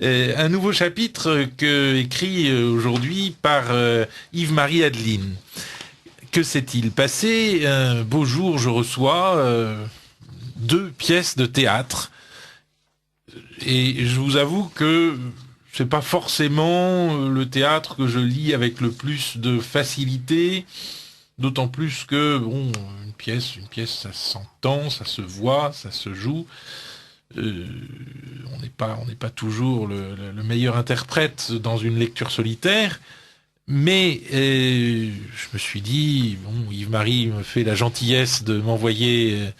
Un nouveau chapitre écrit aujourd'hui par Yves-Marie Adeline. Que s'est-il passé? Un beau jour, je reçois 2 pièces de théâtre. Et je vous avoue que c'est pas forcément le théâtre que je lis avec le plus de facilité, d'autant plus que bon, une pièce, ça s'entend, ça se voit, ça se joue. On n'est pas toujours le meilleur interprète dans une lecture solitaire, mais je me suis dit, bon, Yves-Marie me fait la gentillesse de m'envoyer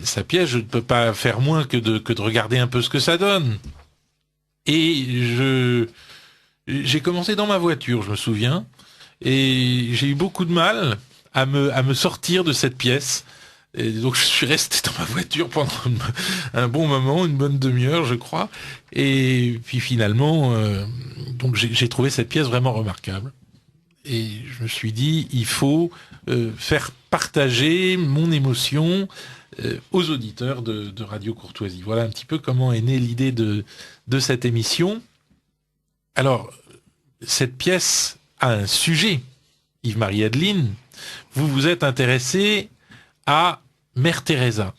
sa pièce, je ne peux pas faire moins que de regarder un peu ce que ça donne. Et j'ai commencé dans ma voiture, je me souviens, et j'ai eu beaucoup de mal à me sortir de cette pièce. Et donc je suis resté dans ma voiture pendant un bon moment, une bonne demi-heure, je crois. Et puis finalement, donc j'ai trouvé cette pièce vraiment remarquable. Et je me suis dit, il faut faire partager mon émotion aux auditeurs de Radio Courtoisie. Voilà un petit peu comment est née l'idée de cette émission. Alors, cette pièce a un sujet. Yves-Marie Adeline, vous vous êtes intéressé à Mère Teresa.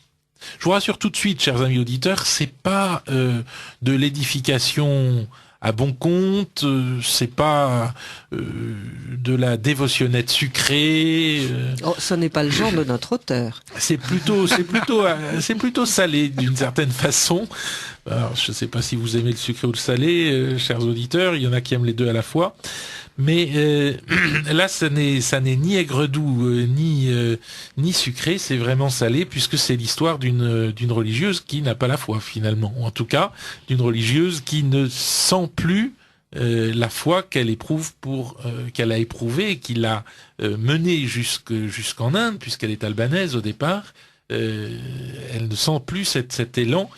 Je vous rassure tout de suite, chers amis auditeurs, c'est pas de l'édification à bon compte, c'est pas de la dévotionnette sucrée. Oh, ce n'est pas le genre de notre auteur. C'est plutôt salé d'une certaine façon. Alors, je ne sais pas si vous aimez le sucré ou le salé, chers auditeurs. Il y en a qui aiment les deux à la fois. Mais là, ça n'est ni aigre-doux ni sucré, c'est vraiment salé, puisque c'est l'histoire d'une religieuse qui n'a pas la foi finalement, ou en tout cas d'une religieuse qui ne sent plus la foi qu'elle éprouve qu'elle a éprouvée et qui l'a menée jusqu'en Inde, puisqu'elle est albanaise au départ. Elle ne sent plus cet élan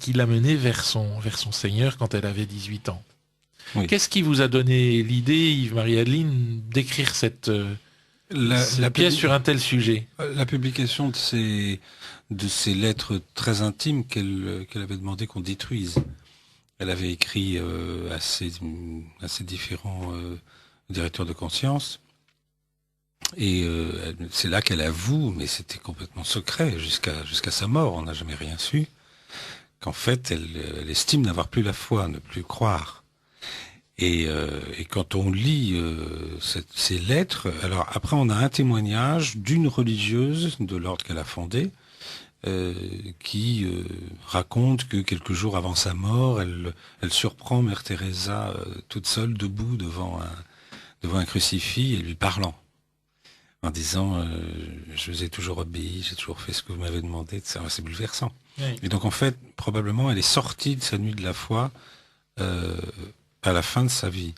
qui l'a menée vers son Seigneur quand elle avait 18 ans. Oui. Qu'est-ce qui vous a donné l'idée, Yves-Marie Adeline, d'écrire la pièce sur un tel sujet? La publication de ces lettres très intimes qu'elle avait demandé qu'on détruise. Elle avait écrit à ses différents directeurs de conscience. Et c'est là qu'elle avoue, mais c'était complètement secret jusqu'à sa mort, on n'a jamais rien su, qu'en fait elle estime n'avoir plus la foi, ne plus croire. Et quand on lit ces lettres, alors après on a un témoignage d'une religieuse de l'ordre qu'elle a fondé qui raconte que quelques jours avant sa mort, elle surprend Mère Teresa toute seule debout devant un crucifix et lui parlant en disant je vous ai toujours obéi, j'ai toujours fait ce que vous m'avez demandé, etc. C'est bouleversant. Oui. Et donc en fait probablement elle est sortie de sa nuit de la foi à la fin de sa vie.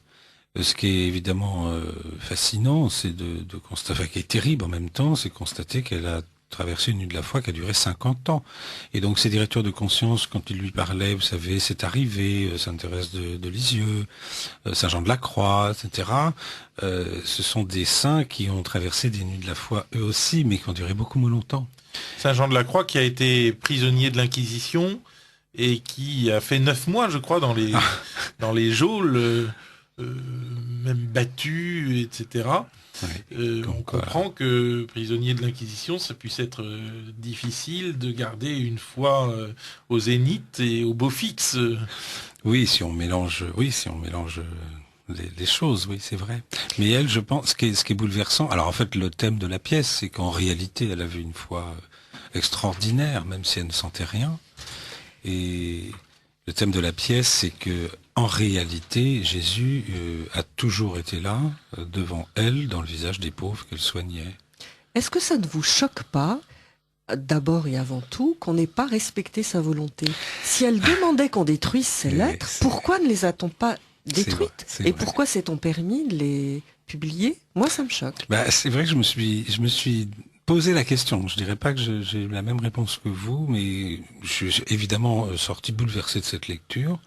Ce qui est évidemment fascinant, c'est de constater, qui est terrible en même temps, c'est de constater qu'elle a traversé une nuit de la foi qui a duré 50 ans. Et donc ses directeurs de conscience, quand ils lui parlaient, vous savez, c'est arrivé, Sainte Thérèse de Lisieux, Saint Jean de la Croix, etc., ce sont des saints qui ont traversé des nuits de la foi eux aussi, mais qui ont duré beaucoup moins longtemps. Saint Jean de la Croix qui a été prisonnier de l'Inquisition et qui a fait 9 mois, je crois, dans les geôles, même battu, etc. Oui, on comprend que prisonnier de l'Inquisition, ça puisse être difficile de garder une foi au zénith et au beau fixe. Oui, si on mélange les choses, oui, c'est vrai. Mais elle, je pense, ce qui est bouleversant, alors en fait, le thème de la pièce, c'est qu'en réalité, elle avait une foi extraordinaire, même si elle ne sentait rien. Et le thème de la pièce, c'est que en réalité, Jésus a toujours été là, devant elle, dans le visage des pauvres qu'elle soignait. Est-ce que ça ne vous choque pas, d'abord et avant tout, qu'on n'ait pas respecté sa volonté? Si elle demandait qu'on détruise ces lettres, pourquoi ne les a-t-on pas détruites? Et pourquoi s'est-on permis de les publier? Moi, ça me choque. C'est vrai que je me suis posé la question. Je dirais pas que j'ai la même réponse que vous, mais je suis évidemment sorti bouleversé de cette lecture.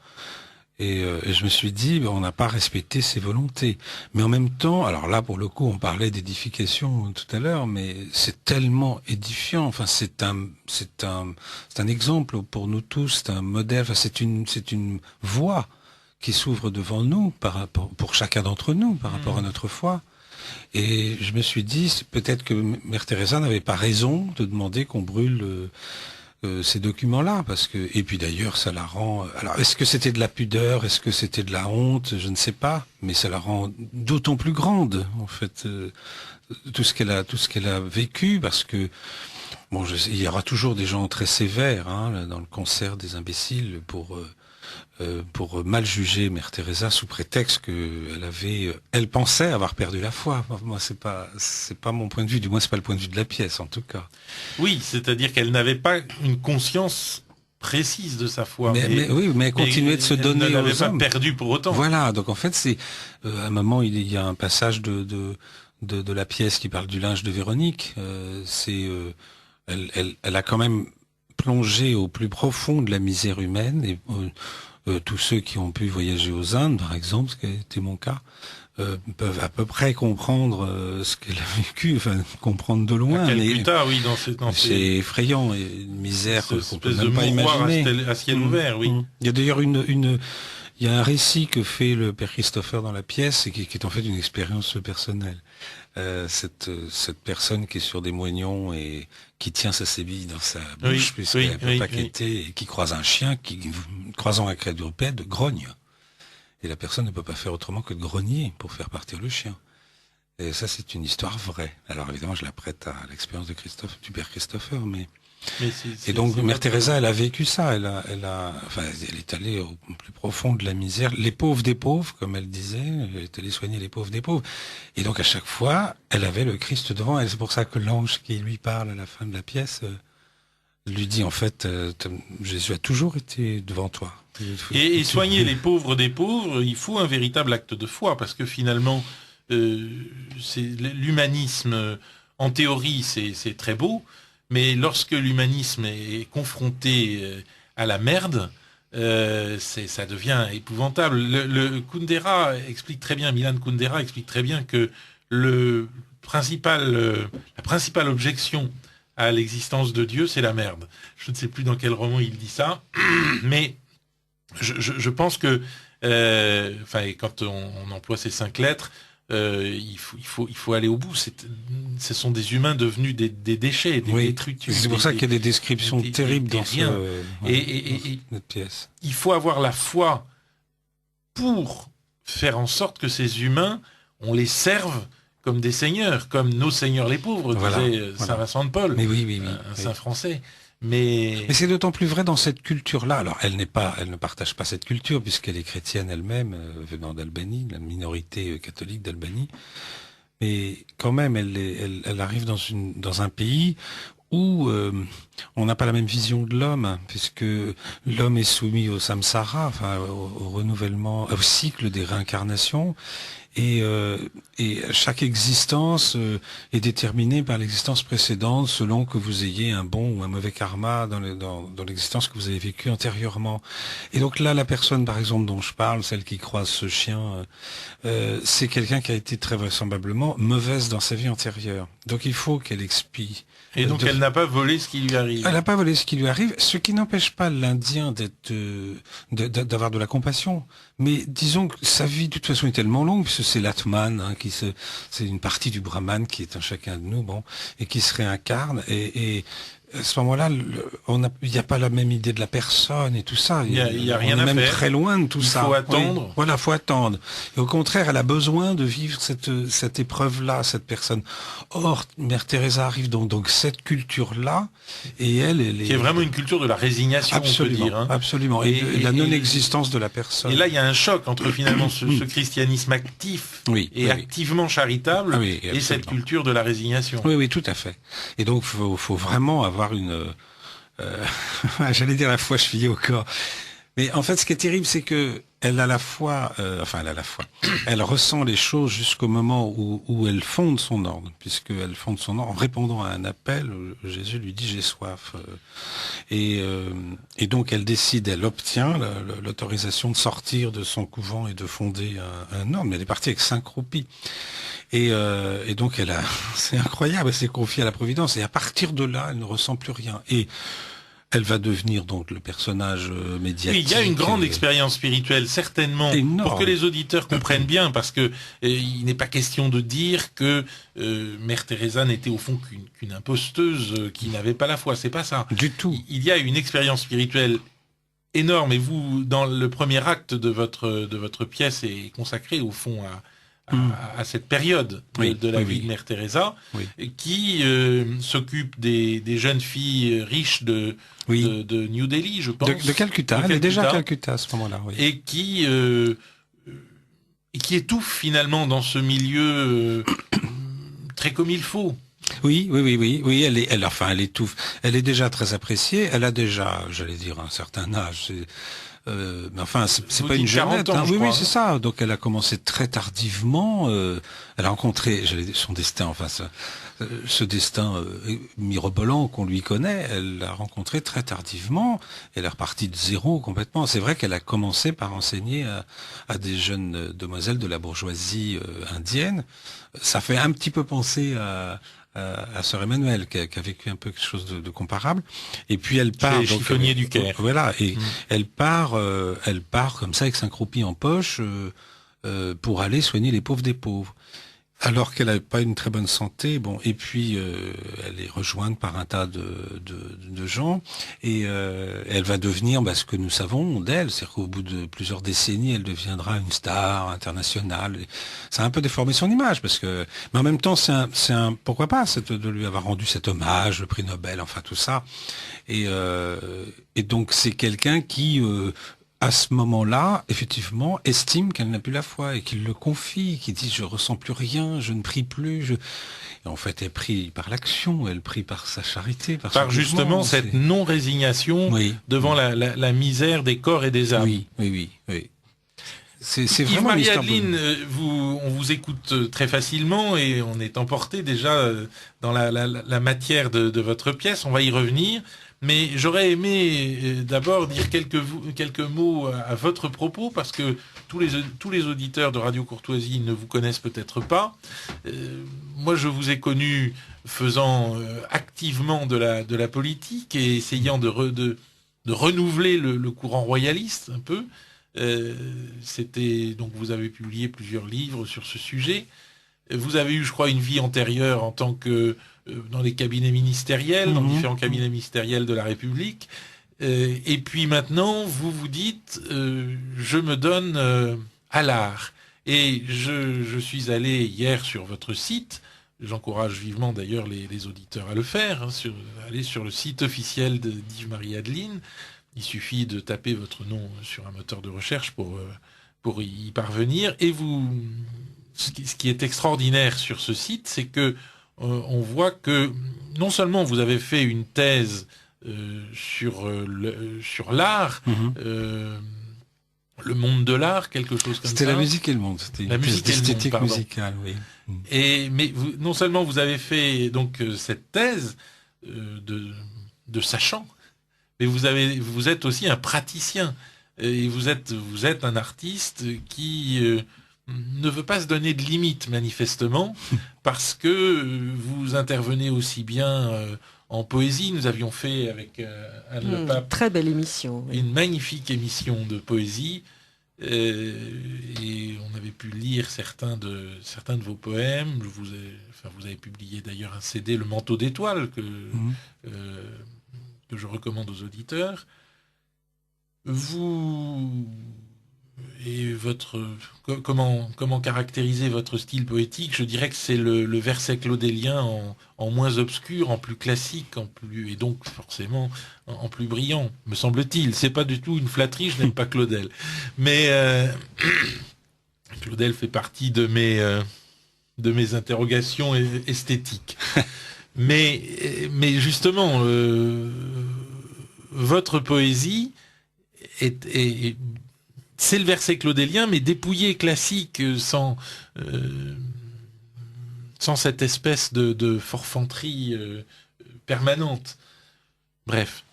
Et je me suis dit, on n'a pas respecté ses volontés. Mais en même temps, alors là, pour le coup, on parlait d'édification tout à l'heure, mais c'est tellement édifiant. Enfin, c'est un exemple pour nous tous, c'est un modèle. Enfin, c'est une voie qui s'ouvre devant nous pour chacun d'entre nous par rapport à notre foi. Et je me suis dit, peut-être que Mère Teresa n'avait pas raison de demander qu'on brûle ces documents-là, parce que, et puis d'ailleurs, ça la rend, alors est-ce que c'était de la pudeur, est-ce que c'était de la honte, je ne sais pas, mais ça la rend d'autant plus grande, en fait, tout ce qu'elle a vécu, parce que, bon, il y aura toujours des gens très sévères, hein, dans le concert des imbéciles pour mal juger Mère Teresa sous prétexte elle pensait avoir perdu la foi. Moi, c'est pas mon point de vue, du moins c'est pas le point de vue de la pièce en tout cas. Oui, c'est-à-dire qu'elle n'avait pas une conscience précise de sa foi. Mais elle continuait de se donner aux hommes. Elle n'avait pas perdu pour autant. Voilà, donc en fait c'est à un moment il y a un passage de la pièce qui parle du linge de Véronique. Elle a quand même plongé au plus profond de la misère humaine et tous ceux qui ont pu voyager aux Indes, par exemple, ce qui a été mon cas, peuvent à peu près comprendre ce qu'elle a vécu, enfin comprendre de loin. Mais oui, c'est effrayant, et une misère qu'on peut même pas imaginer. À ciel ouvert, oui. Il y a d'ailleurs il y a un récit que fait le père Christopher dans la pièce et qui est en fait une expérience personnelle. Cette personne qui est sur des moignons et qui tient sa sébille dans sa bouche puisqu'elle ne peut pas quitter et qui croise un chien qui, croisant un quadrupède, grogne. Et la personne ne peut pas faire autrement que de grogner pour faire partir le chien. Et ça, c'est une histoire vraie. Alors évidemment, je la prête à l'expérience du père Christopher, et donc Mère Teresa, elle a vécu ça. Elle est allée au plus profond de la misère, les pauvres des pauvres, comme elle disait. Elle est allée soigner les pauvres des pauvres. Et donc à chaque fois, elle avait le Christ devant elle. C'est pour ça que l'ange qui lui parle à la fin de la pièce lui dit en fait, Jésus a toujours été devant toi. Et soigner les pauvres des pauvres, il faut un véritable acte de foi, parce que finalement, c'est l'humanisme. En théorie, c'est très beau. Mais lorsque l'humanisme est confronté à la merde, ça devient épouvantable. Le Kundera explique très bien, Milan Kundera explique très bien que la principale objection à l'existence de Dieu, c'est la merde. Je ne sais plus dans quel roman il dit ça, mais je pense que, quand on emploie ces 5 lettres, il faut aller au bout. Ce sont des humains devenus des déchets, des détritus. C'est pour ça qu'il y a des descriptions terribles dans cette pièce. Il faut avoir la foi pour faire en sorte que ces humains, on les serve comme des seigneurs, comme nos seigneurs les pauvres, disait Saint Vincent de Paul, un saint français. Mais c'est d'autant plus vrai dans cette culture-là. Alors, elle ne partage pas cette culture puisqu'elle est chrétienne elle-même, venant d'Albanie, la minorité catholique d'Albanie. Mais quand même, elle arrive dans un pays où on n'a pas la même vision de l'homme, puisque l'homme est soumis au samsara, au renouvellement, au cycle des réincarnations. Et chaque existence est déterminée par l'existence précédente selon que vous ayez un bon ou un mauvais karma dans l'existence que vous avez vécue antérieurement. Et donc là, la personne, par exemple, dont je parle, celle qui croise ce chien, c'est quelqu'un qui a été très vraisemblablement mauvaise dans sa vie antérieure. Donc il faut qu'elle expie. Et donc elle n'a pas volé ce qui lui arrive. Elle n'a pas volé ce qui lui arrive, ce qui n'empêche pas l'Indien d'avoir de la compassion. Mais disons que sa vie, de toute façon, est tellement longue, puisque c'est l'Atman, c'est une partie du Brahman qui est un chacun de nous, et qui se réincarne. Et à ce moment-là, il n'y a pas la même idée de la personne et tout ça. Il y a rien à faire. On est même très loin de tout ça. Il faut attendre. Oui, voilà, faut attendre. Et au contraire, elle a besoin de vivre cette épreuve-là, cette personne. Or, Mère Teresa arrive donc cette culture-là, et elle est... Qui est vraiment une culture de la résignation, absolument, on peut dire. Absolument. Et la non-existence de la personne. Et là, il y a un choc entre finalement ce christianisme actif et activement charitable et cette culture de la résignation. Oui, tout à fait. Et donc, faut vraiment avoir j'allais dire la foi chevillée au corps, Mais en fait, ce qui est terrible, c'est que elle ressent les choses jusqu'au moment où elle fonde son ordre, puisqu'elle fonde son ordre en répondant à un appel. Jésus lui dit j'ai soif, et donc elle décide, elle obtient l'autorisation de sortir de son couvent et de fonder un ordre. Mais elle est partie avec 5 roupies. Et donc c'est incroyable, elle s'est confiée à la Providence, et à partir de là, elle ne ressent plus rien. Et elle va devenir donc le personnage médiatique. Oui, il y a une grande expérience spirituelle, certainement, énorme. Pour que les auditeurs comprennent bien, parce que il n'est pas question de dire que Mère Teresa n'était au fond qu'une imposteuse qui n'avait pas la foi. C'est pas ça. Du tout. Il y a une expérience spirituelle énorme, et vous, dans le premier acte de votre pièce, est consacré au fond à cette période de la vie de Mère Teresa, qui s'occupe des jeunes filles riches de New Delhi, je pense. De Calcutta. Elle est déjà à Calcutta à ce moment-là. Oui. Et qui étouffe finalement dans ce milieu très comme il faut. Oui, elle étouffe. Elle est déjà très appréciée. Elle a déjà, j'allais dire, un certain âge. Mais enfin, c'est pas une jeunette. Oui, c'est ça. Donc, elle a commencé très tardivement. Elle a rencontré, son destin. Enfin, ce destin mirobolant qu'on lui connaît, elle l'a rencontré très tardivement. Elle est repartie de zéro complètement. C'est vrai qu'elle a commencé par enseigner à des jeunes demoiselles de la bourgeoisie indienne. Ça fait un petit peu penser à Sœur Emmanuelle, qui a vécu un peu quelque chose de comparable. Et puis elle part donc chiffonnier du Caire. Voilà, et elle part comme ça avec 5 roupies en poche pour aller soigner les pauvres des pauvres. Alors qu'elle n'avait pas une très bonne santé, et puis elle est rejointe par un tas de gens, et elle va devenir ce que nous savons d'elle, c'est-à-dire qu'au bout de plusieurs décennies, elle deviendra une star internationale. Ça a un peu déformé son image, mais en même temps, pourquoi pas, de lui avoir rendu cet hommage, le prix Nobel, enfin tout ça. Et donc c'est quelqu'un qui à ce moment-là, effectivement, estime qu'elle n'a plus la foi et qu'il le confie, qu'il dit « je ressens plus rien, je ne prie plus ». Et en fait, elle prie par l'action, elle prie par sa charité. Par justement cette non-résignation devant la misère des corps et des âmes. Oui. C'est vraiment Marie-Adeline, on vous écoute très facilement et on est emporté déjà dans la matière de votre pièce, on va y revenir. Mais j'aurais aimé d'abord dire quelques mots à votre propos, parce que tous les auditeurs de Radio Courtoisie ne vous connaissent peut-être pas. Moi, je vous ai connu faisant activement de la politique et essayant de renouveler le courant royaliste un peu. Donc vous avez publié plusieurs livres sur ce sujet. Vous avez eu, je crois, une vie antérieure en tant que dans les cabinets ministériels, dans différents cabinets ministériels de la République. Et puis maintenant, vous vous dites, je me donne à l'art. Et je suis allé hier sur votre site. J'encourage vivement d'ailleurs les auditeurs à le faire, aller sur le site officiel d'Yves Marie-Adeline. Il suffit de taper votre nom sur un moteur de recherche pour y parvenir. Et ce qui est extraordinaire sur ce site, c'est que on voit que non seulement vous avez fait une thèse sur l'art, le monde de l'art, quelque chose comme ça. C'était la musique et le monde. C'était une thèse d'esthétique musicale, oui. Mais non seulement vous avez fait donc cette thèse de sachant, mais vous êtes aussi un praticien. Et vous êtes un artiste qui ne veut pas se donner de limites, manifestement, parce que vous intervenez aussi bien en poésie. Nous avions fait avec Anne Le Pape très belle émission. Une magnifique émission de poésie. Et on avait pu lire certains de vos poèmes. Vous avez publié d'ailleurs un CD, Le Manteau d'étoiles, que je recommande aux auditeurs. Comment caractériser votre style poétique? Je dirais que c'est le verset claudélien en moins obscur, en plus classique, et donc forcément en plus brillant, me semble-t-il. C'est pas du tout une flatterie, je n'aime pas Claudel. Mais Claudel fait partie de mes interrogations esthétiques. mais justement, votre poésie c'est le verset claudélien, mais dépouillé, classique, sans cette espèce de forfanterie permanente. Bref.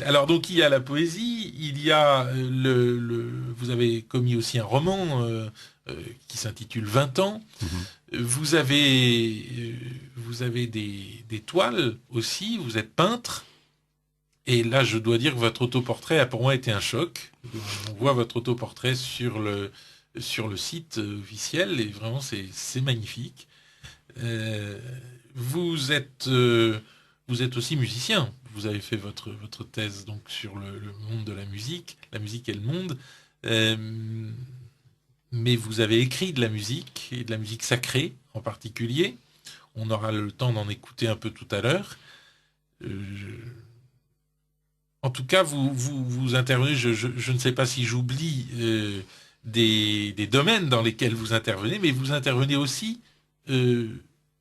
Alors donc il y a la poésie, il y a vous avez commis aussi un roman qui s'intitule 20 ans. Vous avez des toiles aussi, vous êtes peintre. Et là, je dois dire que votre autoportrait a pour moi été un choc. On voit votre autoportrait sur le site officiel et vraiment c'est magnifique. Vous êtes aussi musicien. Vous avez fait votre thèse donc sur le monde de la musique et le monde. Mais vous avez écrit de la musique et de la musique sacrée en particulier. On aura le temps d'en écouter un peu tout à l'heure. En tout cas, vous intervenez, je ne sais pas si j'oublie des domaines dans lesquels vous intervenez, mais vous intervenez aussi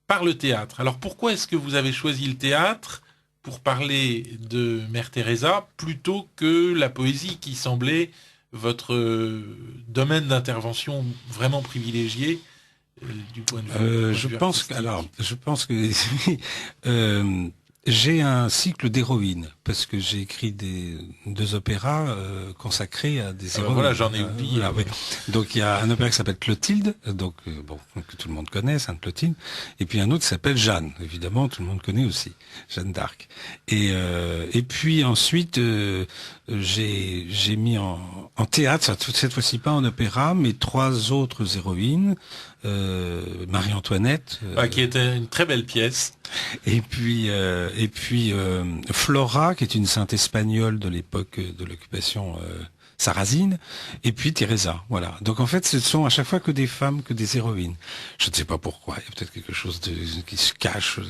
par le théâtre. Alors pourquoi est-ce que vous avez choisi le théâtre pour parler de Mère Teresa plutôt que la poésie qui semblait votre domaine d'intervention vraiment privilégié du point de vue je pense que j'ai un cycle d'héroïnes, parce que j'ai écrit 2 opéras consacrés à des héroïnes. Voilà, j'en ai oublié. Oui. Donc il y a un opéra qui s'appelle Clotilde, que tout le monde connaît, Sainte Clotilde, et puis un autre qui s'appelle Jeanne, évidemment, tout le monde connaît aussi, Jeanne d'Arc. Et puis ensuite, j'ai mis en théâtre, cette fois-ci pas en opéra, mais 3 autres héroïnes, Marie-Antoinette, qui était une très belle pièce. Et puis Flora, qui est une sainte espagnole de l'époque de l'occupation sarrasine, et puis Teresa. Voilà. Donc en fait, ce sont à chaque fois que des femmes, que des héroïnes. Je ne sais pas pourquoi. Il y a peut-être quelque chose qui se cache,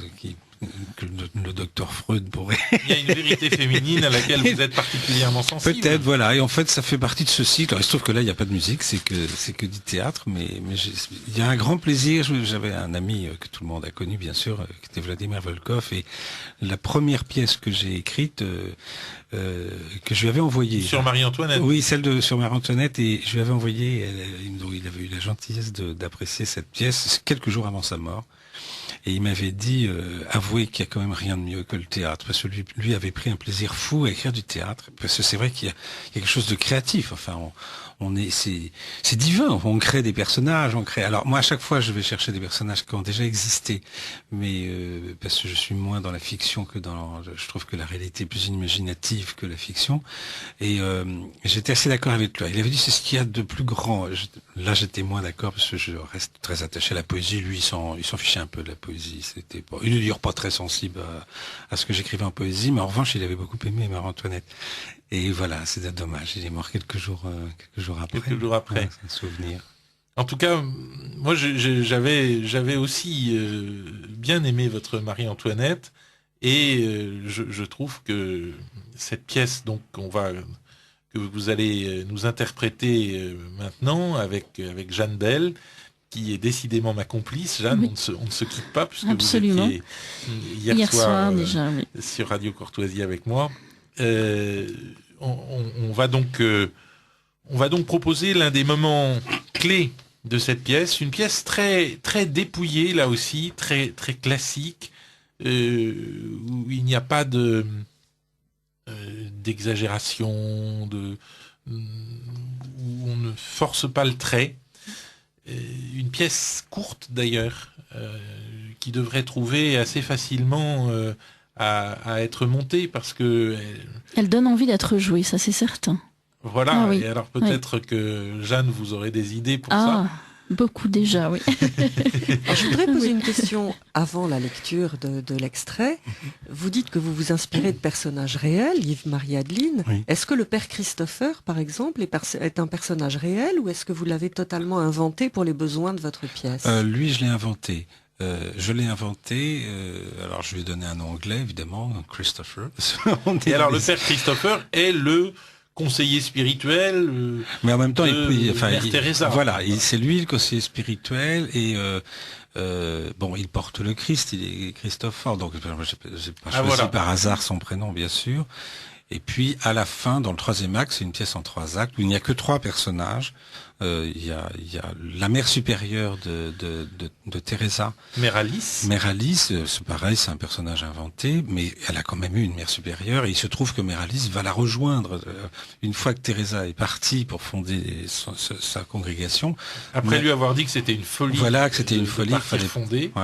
que le docteur Freud pourrait. Il y a une vérité féminine à laquelle vous êtes particulièrement sensible. Peut-être, voilà. Et en fait, ça fait partie de ce cycle. Alors, il se trouve que là, il n'y a pas de musique, c'est que du théâtre, mais il y a un grand plaisir. J'avais un ami que tout le monde a connu, bien sûr, qui était Vladimir Volkov, et la première pièce que j'ai écrite, que je lui avais envoyée. Sur Marie-Antoinette. Oui, celle sur Marie-Antoinette, et je lui avais envoyé, il avait eu la gentillesse d'apprécier cette pièce quelques jours avant sa mort. Et il m'avait dit, avouez qu'il y a quand même rien de mieux que le théâtre, parce que lui avait pris un plaisir fou à écrire du théâtre, parce que c'est vrai qu'il y a quelque chose de créatif. Enfin, c'est divin. On crée des personnages, Alors moi, à chaque fois, je vais chercher des personnages qui ont déjà existé, mais parce que je suis moins dans la fiction je trouve que la réalité est plus imaginative que la fiction. Et j'étais assez d'accord avec lui. Il avait dit c'est ce qu'il y a de plus grand. Là, j'étais moins d'accord parce que je reste très attaché à la poésie. Lui, il s'en fichait un peu de la poésie. Il n'est d'ailleurs pas très sensible à ce que j'écrivais en poésie, mais en revanche, il avait beaucoup aimé Marie-Antoinette. Et voilà, c'est dommage. Il est mort quelques jours après. Quelques jours après. Ouais, c'est un souvenir. En tout cas, moi, j'avais aussi bien aimé votre Marie-Antoinette, et je trouve que cette pièce, donc, que vous allez nous interpréter maintenant avec Jeanne Bell, qui est décidément ma complice. Jeanne, oui. on ne se quitte pas, puisque Absolument. vous étiez hier soir déjà, oui. sur Radio Courtoisie avec moi. On va donc proposer l'un des moments clés de cette pièce, une pièce très très dépouillée là aussi, très très classique, où il n'y a pas d'exagération, où on ne force pas le trait. Une pièce courte d'ailleurs, qui devrait trouver assez facilement à être montée, parce que elle donne envie d'être jouée, ça c'est certain. Voilà, oui. Et alors peut-être que Jeanne, vous aurez des idées pour ça. Beaucoup déjà, oui. Je voudrais poser une question avant la lecture de l'extrait. Vous dites que vous vous inspirez de personnages réels, Yves-Marie Adeline. Oui. Est-ce que le père Christopher, par exemple, est un personnage réel, ou est-ce que vous l'avez totalement inventé pour les besoins de votre pièce ? Lui, je l'ai inventé. Alors je lui ai donné un nom anglais, évidemment, Christopher. Et alors le père Christopher est le conseiller spirituel. Mais en même temps, Mère Teresa. Voilà, c'est lui le conseiller spirituel et il porte le Christ, il est Christophe. Donc j'ai pas choisi par hasard son prénom, bien sûr. Et puis à la fin, dans le 3e acte, c'est une pièce en 3 actes où il n'y a que 3 personnages. Il y a la mère supérieure de Teresa. Mère Alice. Mère Alice, c'est pareil, c'est un personnage inventé, mais elle a quand même eu une mère supérieure. Et il se trouve que Mère Alice va la rejoindre une fois que Teresa est partie pour fonder sa congrégation. Après lui avoir dit que c'était une folie. Voilà, que c'était une folie.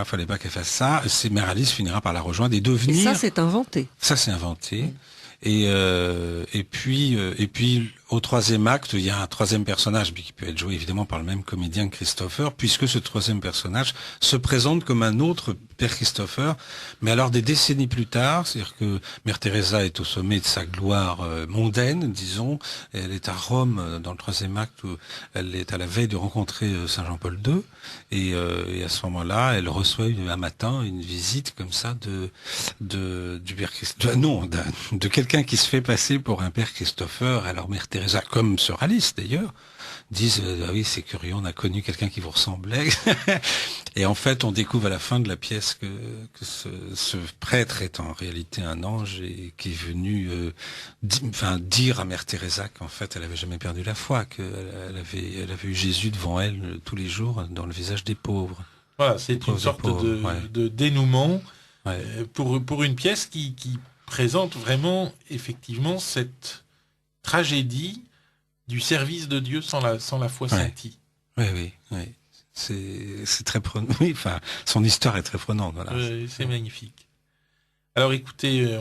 Fallait pas qu'elle fasse ça. Mère Alice finira par la rejoindre et devenir. Et ça, c'est inventé. Ça, c'est inventé. Et puis au 3e acte, il y a un 3e personnage qui peut être joué évidemment par le même comédien que Christopher, puisque ce 3e personnage se présente comme un autre Père Christopher, mais alors des décennies plus tard, c'est-à-dire que Mère Teresa est au sommet de sa gloire mondaine, disons, elle est à Rome dans le 3e acte où elle est à la veille de rencontrer Saint Jean-Paul II, et à ce moment-là, elle reçoit un matin une visite comme ça du Père Christopher, de quelqu'un qui se fait passer pour un Père Christopher. Alors Mère Teresa, comme Sœur Alice d'ailleurs, disent ah oui, c'est curieux, on a connu quelqu'un qui vous ressemblait. Et en fait, on découvre à la fin de la pièce que ce prêtre est en réalité un ange et qui est venu dire à Mère Teresa qu'en fait, elle avait jamais perdu la foi, qu'elle avait eu Jésus devant elle tous les jours dans le visage des pauvres. Voilà, c'est une sorte de dénouement pour une pièce qui présente vraiment effectivement cette tragédie du service de Dieu sans la foi sentie. Oui. C'est très prenant. Oui, enfin, son histoire est très prenante. Voilà. C'est magnifique. Alors écoutez,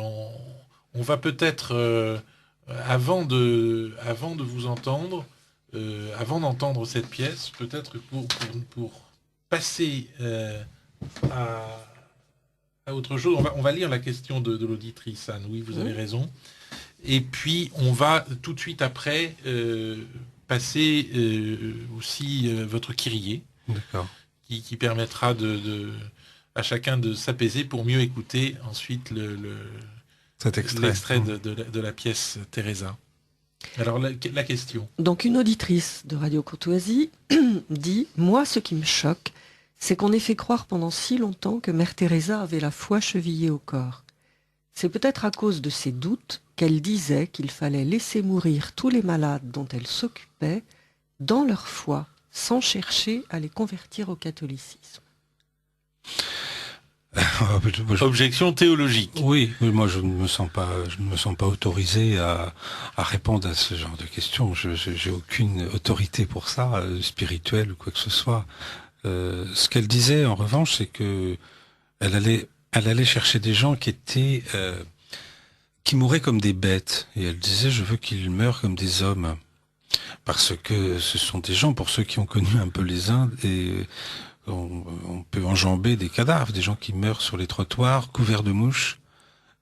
on va peut-être avant de vous entendre, avant d'entendre cette pièce, peut-être pour passer à autre chose, on va lire la question de l'auditrice Anne. Oui, vous avez raison. Et puis on va tout de suite après passer aussi votre Kyrie, qui permettra à chacun de s'apaiser pour mieux écouter ensuite l'extrait de la pièce Teresa. Alors la question. Donc une auditrice de Radio Courtoisie dit « Moi, ce qui me choque, c'est qu'on ait fait croire pendant si longtemps que Mère Teresa avait la foi chevillée au corps. C'est peut-être à cause de ses doutes qu'elle disait qu'il fallait laisser mourir tous les malades dont elle s'occupait dans leur foi, sans chercher à les convertir au catholicisme. » Objection théologique. Oui, moi je ne me sens pas autorisé à répondre à ce genre de questions. J'ai aucune autorité pour ça, spirituelle ou quoi que ce soit. Ce qu'elle disait en revanche, c'est que elle allait chercher des gens qui mouraient comme des bêtes, et elle disait je veux qu'ils meurent comme des hommes, parce que ce sont des gens, pour ceux qui ont connu un peu les Indes, et on peut enjamber des cadavres, des gens qui meurent sur les trottoirs couverts de mouches,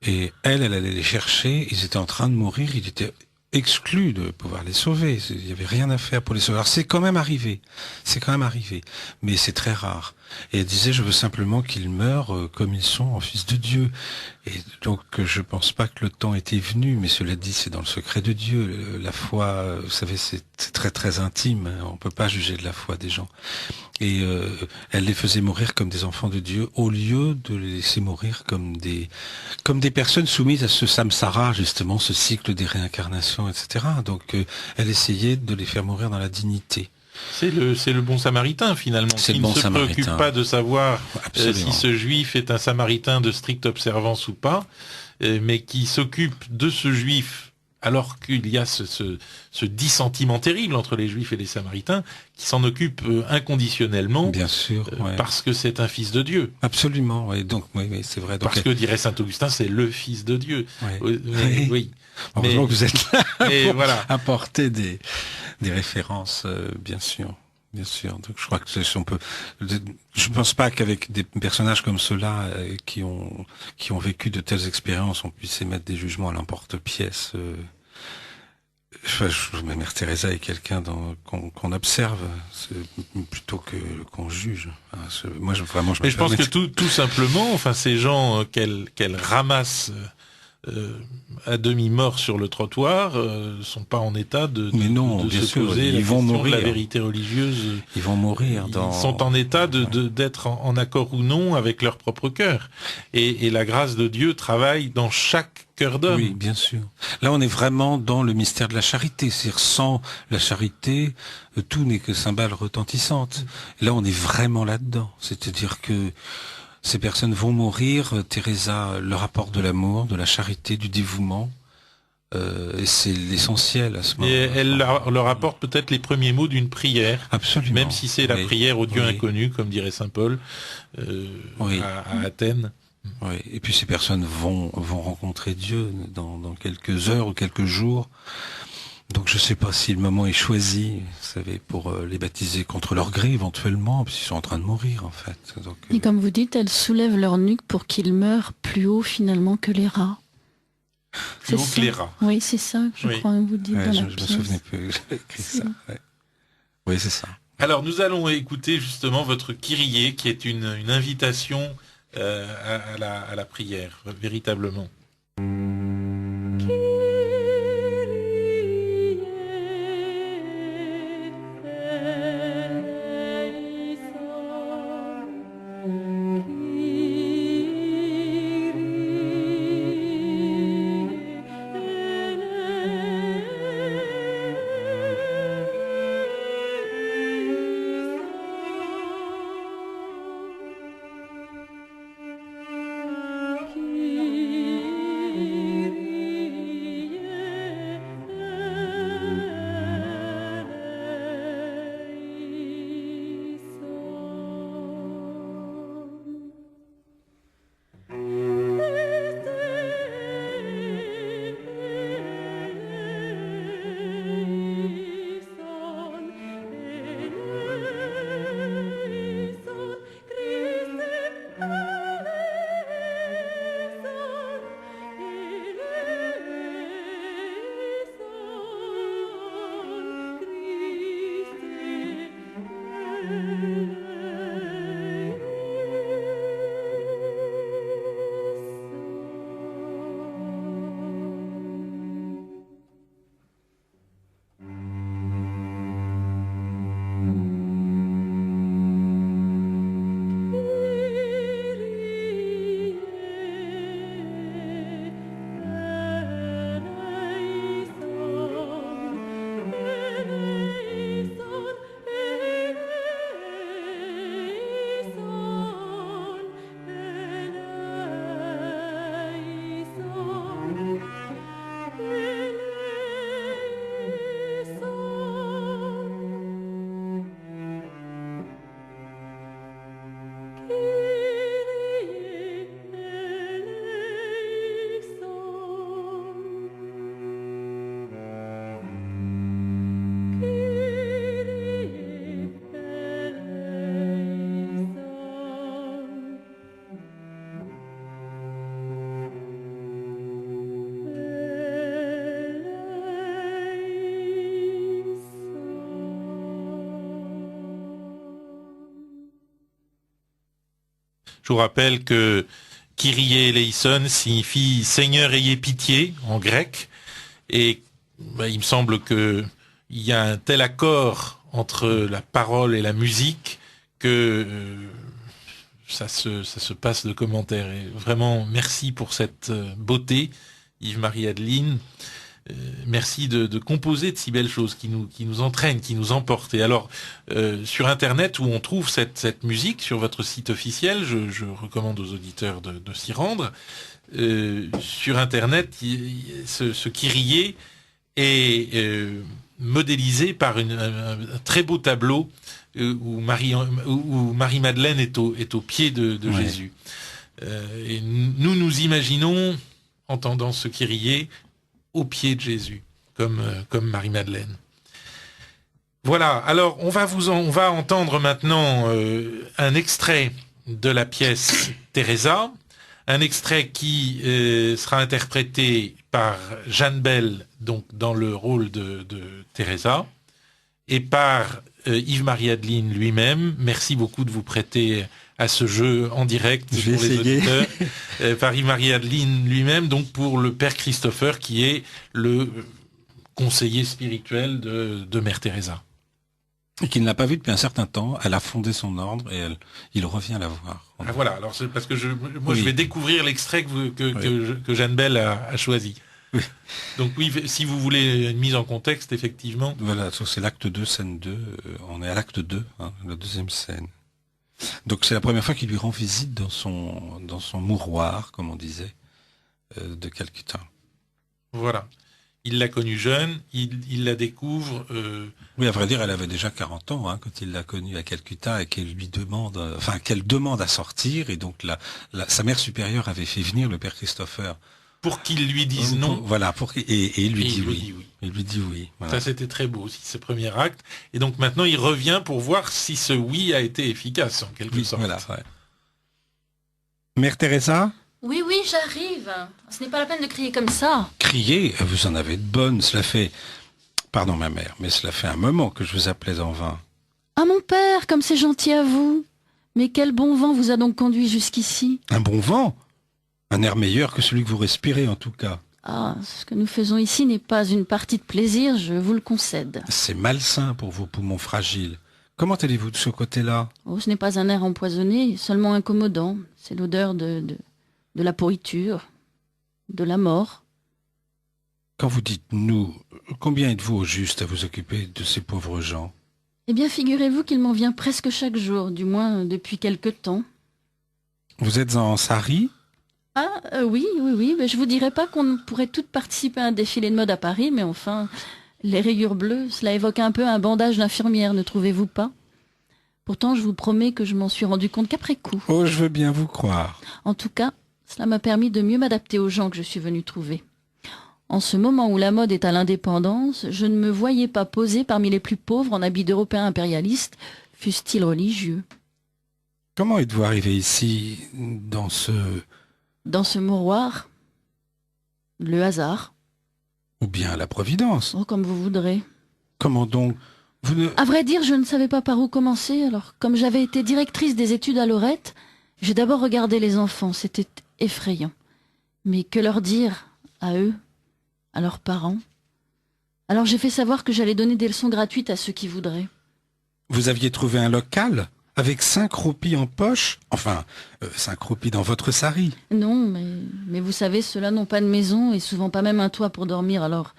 et elle allait les chercher, ils étaient en train de mourir, il était exclu de pouvoir les sauver, il n'y avait rien à faire pour les sauver. Alors c'est quand même arrivé, mais c'est très rare. Et elle disait je veux simplement qu'ils meurent comme ils sont en fils de Dieu. Et donc je pense pas que le temps était venu, mais cela dit c'est dans le secret de Dieu. La foi, vous savez, c'est très très intime, on peut pas juger de la foi des gens. Et elle les faisait mourir comme des enfants de Dieu au lieu de les laisser mourir comme des personnes soumises à ce samsara, justement, ce cycle des réincarnations, etc. Donc elle essayait de les faire mourir dans la dignité. C'est le bon samaritain finalement, qui ne se préoccupe pas de savoir si ce juif est un samaritain de stricte observance ou pas, mais qui s'occupe de ce juif alors qu'il y a ce dissentiment terrible entre les juifs et les samaritains, qui s'en occupe inconditionnellement, bien sûr, parce que c'est un fils de Dieu. Absolument, oui. Donc oui, c'est vrai. Donc, parce que dirait saint Augustin, c'est le fils de Dieu. Oui. Heureusement que vous êtes là pour apporter des références, bien sûr. Donc je crois que je pense pas qu'avec des personnages comme ceux-là qui ont vécu de telles expériences, on puisse émettre des jugements à l'emporte-pièce. Mère Teresa est quelqu'un qu'on observe plutôt qu'on juge. Je pense que tout simplement, enfin ces gens qu'elle ramasse à demi morts sur le trottoir, sont pas en état de se poser la ils vont question mourir. de la vérité religieuse. Ils vont mourir. Ils sont en état d'être en accord ou non avec leur propre cœur. Et la grâce de Dieu travaille dans chaque cœur d'homme. Oui, bien sûr. Là, on est vraiment dans le mystère de la charité. C'est-à-dire, sans la charité, tout n'est que cymbale retentissante. Et là, on est vraiment là-dedans. C'est-à-dire que ces personnes vont mourir. Teresa leur apporte de l'amour, de la charité, du dévouement. Et c'est l'essentiel à ce moment-là. Et elle leur apporte peut-être les premiers mots d'une prière. Absolument. Même si c'est la prière au Dieu inconnu, comme dirait saint Paul à Athènes. Oui. Et puis ces personnes vont rencontrer Dieu dans quelques heures ou quelques jours. Donc je ne sais pas si le moment est choisi, vous savez, pour les baptiser contre leur gré éventuellement, parce qu'ils sont en train de mourir en fait. Donc, Et comme vous dites, elles soulèvent leur nuque pour qu'ils meurent plus haut finalement que les rats. Plus haut que les rats. Oui, c'est ça que je crois que vous dites dans la pièce. Je me souvenais plus, j'ai écrit ça. Ouais. Oui, c'est ça. Alors nous allons écouter justement votre Kyrie, qui est une invitation à la prière, véritablement. Je vous rappelle que Kyrie eleison signifie Seigneur ayez pitié en grec, et il me semble que il y a un tel accord entre la parole et la musique que ça se passe de commentaires. Et vraiment, merci pour cette beauté, Yves-Marie Adeline. Merci de composer de si belles choses qui nous entraînent, qui nous emportent. Et alors, sur Internet, où on trouve cette musique, sur votre site officiel, je recommande aux auditeurs de s'y rendre. Sur Internet, ce Kyrie est modélisé par un très beau tableau où Marie-Madeleine est au pied de Jésus. Et nous imaginons, entendant ce Kyrie, au pied de Jésus, comme Marie-Madeleine. Voilà, alors on va entendre maintenant un extrait de la pièce Teresa, un extrait qui sera interprété par Jeanne Bell, donc dans le rôle de Teresa, et par Yves-Marie Adeline lui-même. Merci beaucoup de vous prêter à ce jeu en direct pour les auditeurs par Yves-Marie-Adeline lui-même, donc pour le père Christopher, qui est le conseiller spirituel de Mère Teresa. Et qu'il n'a pas vu depuis un certain temps. Elle a fondé son ordre et il revient la voir. Ah voilà, alors c'est parce que je vais découvrir l'extrait que Jeanne Bell a choisi. Oui. Donc oui, si vous voulez une mise en contexte, effectivement. Voilà, c'est l'acte 2, scène 2. On est à l'acte 2, la deuxième scène. Donc c'est la première fois qu'il lui rend visite dans son mouroir, comme on disait, de Calcutta. Voilà. Il l'a connue jeune, il la découvre... Oui, à vrai dire, elle avait déjà 40 ans quand il l'a connue à Calcutta et qu'elle demande à sortir. Et donc sa mère supérieure avait fait venir le père Christopher. Pour qu'il lui dise non. Voilà, et il lui dit oui. Il lui dit oui. Voilà. Ça, c'était très beau aussi, ce premier acte. Et donc maintenant, il revient pour voir si ce oui a été efficace, en quelque sorte. Voilà, ouais. Mère Teresa ? Oui, j'arrive. Ce n'est pas la peine de crier comme ça. Crier ? Vous en avez de bonnes. Cela fait... Pardon, ma mère, mais cela fait un moment que je vous appelais en vain. Ah, mon père, comme c'est gentil à vous. Mais quel bon vent vous a donc conduit jusqu'ici ? Un bon vent ? Un air meilleur que celui que vous respirez, en tout cas. Ah, ce que nous faisons ici n'est pas une partie de plaisir, je vous le concède. C'est malsain pour vos poumons fragiles. Comment allez-vous de ce côté-là ? Oh, ce n'est pas un air empoisonné, seulement incommodant. C'est l'odeur de la pourriture, de la mort. Quand vous dites « nous », combien êtes-vous au juste à vous occuper de ces pauvres gens ? Eh bien, figurez-vous qu'il m'en vient presque chaque jour, du moins depuis quelque temps. Vous êtes en sari ? Ah, oui, mais je vous dirais pas qu'on pourrait toutes participer à un défilé de mode à Paris, mais enfin, les rayures bleues, cela évoque un peu un bandage d'infirmière, ne trouvez-vous pas ? Pourtant, je vous promets que je m'en suis rendu compte qu'après coup. Oh, je veux bien vous croire. En tout cas, cela m'a permis de mieux m'adapter aux gens que je suis venue trouver. En ce moment où la mode est à l'indépendance, je ne me voyais pas poser parmi les plus pauvres en habits d'Européens impérialistes, fussent-ils religieux. Comment êtes-vous arrivé ici, dans ce mouroir ? Le hasard. Ou bien la providence ? Oh, comme vous voudrez. Comment donc ? À vrai dire, je ne savais pas par où commencer, alors comme j'avais été directrice des études à Lorette, j'ai d'abord regardé les enfants, c'était effrayant. Mais que leur dire à eux, à leurs parents ? Alors j'ai fait savoir que j'allais donner des leçons gratuites à ceux qui voudraient. Vous aviez trouvé un local ? Avec 5 roupies en poche ? Enfin, 5 roupies dans votre sari ? Non, mais vous savez, ceux-là n'ont pas de maison et souvent pas même un toit pour dormir, alors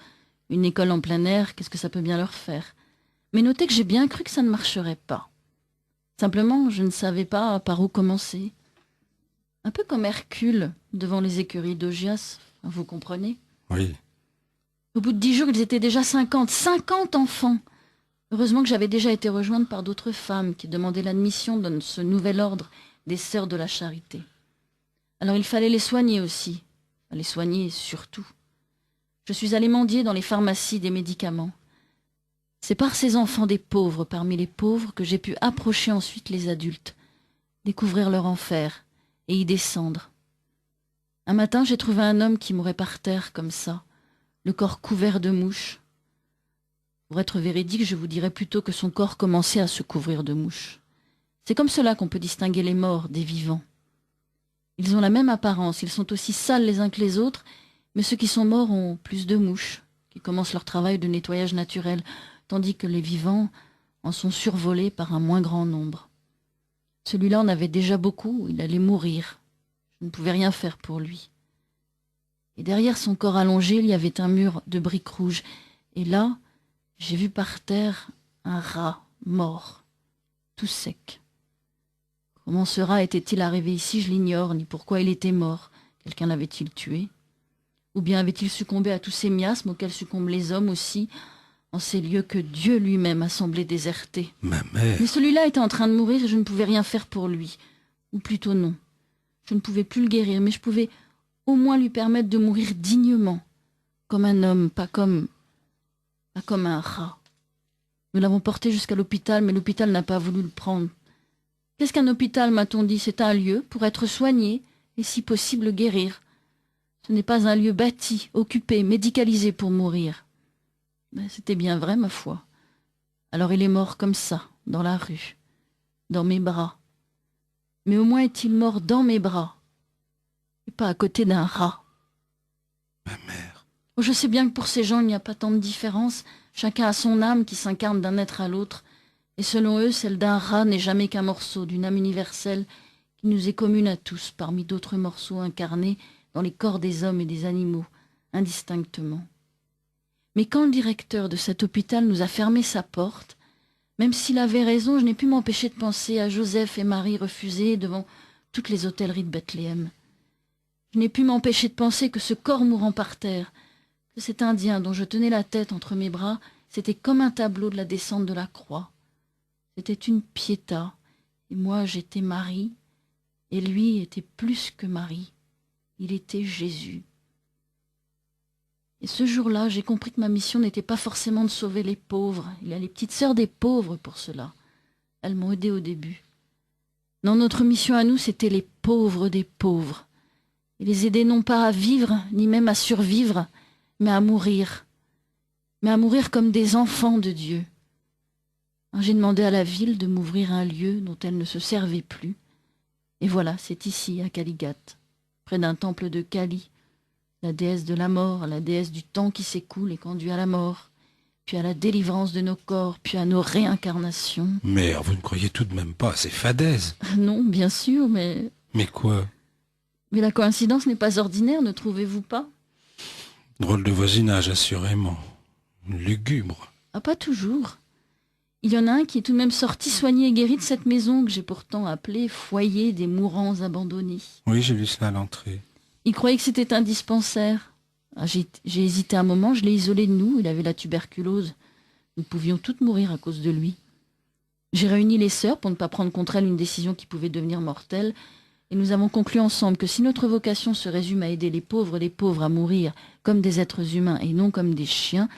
une école en plein air, qu'est-ce que ça peut bien leur faire ? Mais notez que j'ai bien cru que ça ne marcherait pas. Simplement, je ne savais pas par où commencer. Un peu comme Hercule devant les écuries d'Augias, vous comprenez ? Oui. Au bout de 10 jours, ils étaient déjà 50 enfants. Heureusement que j'avais déjà été rejointe par d'autres femmes qui demandaient l'admission dans ce nouvel ordre des Sœurs de la Charité. Alors il fallait les soigner aussi, les soigner surtout. Je suis allée mendier dans les pharmacies des médicaments. C'est par ces enfants des pauvres parmi les pauvres que j'ai pu approcher ensuite les adultes, découvrir leur enfer et y descendre. Un matin, j'ai trouvé un homme qui mourait par terre comme ça, le corps couvert de mouches. Pour être véridique, je vous dirais plutôt que son corps commençait à se couvrir de mouches. C'est comme cela qu'on peut distinguer les morts des vivants. Ils ont la même apparence, ils sont aussi sales les uns que les autres, mais ceux qui sont morts ont plus de mouches, qui commencent leur travail de nettoyage naturel, tandis que les vivants en sont survolés par un moins grand nombre. Celui-là en avait déjà beaucoup, il allait mourir. Je ne pouvais rien faire pour lui. Et derrière son corps allongé, il y avait un mur de briques rouges, et là, j'ai vu par terre un rat mort, tout sec. Comment ce rat était-il arrivé ici, je l'ignore, ni pourquoi il était mort. Quelqu'un l'avait-il tué ? Ou bien avait-il succombé à tous ces miasmes auxquels succombent les hommes aussi, en ces lieux que Dieu lui-même a semblé déserter ? Ma mère. Mais celui-là était en train de mourir et je ne pouvais rien faire pour lui. Ou plutôt non. Je ne pouvais plus le guérir, mais je pouvais au moins lui permettre de mourir dignement, comme un homme, pas comme un rat. Nous l'avons porté jusqu'à l'hôpital, mais l'hôpital n'a pas voulu le prendre. Qu'est-ce qu'un hôpital, m'a-t-on dit ? C'est un lieu pour être soigné et, si possible, guérir. Ce n'est pas un lieu bâti, occupé, médicalisé pour mourir. Mais c'était bien vrai, ma foi. Alors il est mort comme ça, dans la rue, dans mes bras. Mais au moins est-il mort dans mes bras, et pas à côté d'un rat. Ma mère. Oh, je sais bien que pour ces gens, il n'y a pas tant de différence. Chacun a son âme qui s'incarne d'un être à l'autre. Et selon eux, celle d'un rat n'est jamais qu'un morceau d'une âme universelle qui nous est commune à tous, parmi d'autres morceaux incarnés dans les corps des hommes et des animaux, indistinctement. Mais quand le directeur de cet hôpital nous a fermé sa porte, même s'il avait raison, je n'ai pu m'empêcher de penser à Joseph et Marie refusés devant toutes les hôtelleries de Bethléem. Je n'ai pu m'empêcher de penser que ce corps mourant par terre, que cet Indien dont je tenais la tête entre mes bras, c'était comme un tableau de la descente de la croix. C'était une Pietà, et moi j'étais Marie, et lui était plus que Marie. Il était Jésus. Et ce jour-là, j'ai compris que ma mission n'était pas forcément de sauver les pauvres. Il y a les petites sœurs des pauvres pour cela. Elles m'ont aidé au début. Non, notre mission à nous, c'était les pauvres des pauvres. Et les aider non pas à vivre, ni même à survivre, mais à mourir. Mais à mourir comme des enfants de Dieu. J'ai demandé à la ville de m'ouvrir un lieu dont elle ne se servait plus. Et voilà, c'est ici, à Kaligat, près d'un temple de Kali, la déesse de la mort, la déesse du temps qui s'écoule et conduit à la mort, puis à la délivrance de nos corps, puis à nos réincarnations. Mère, vous ne croyez tout de même pas à ces fadaises? Non, bien sûr, mais... Mais quoi? Mais la coïncidence n'est pas ordinaire, ne trouvez-vous pas? Drôle de voisinage, assurément. Lugubre. Ah, pas toujours. Il y en a un qui est tout de même sorti soigné et guéri de cette maison que j'ai pourtant appelée foyer des mourants abandonnés. Oui, j'ai lu cela à l'entrée. Il croyait que c'était un dispensaire. J'ai hésité un moment, je l'ai isolé de nous, il avait la tuberculose. Nous pouvions toutes mourir à cause de lui. J'ai réuni les sœurs pour ne pas prendre contre elles une décision qui pouvait devenir mortelle, et nous avons conclu ensemble que si notre vocation se résume à aider les pauvres à mourir comme des êtres humains et non comme des chiens,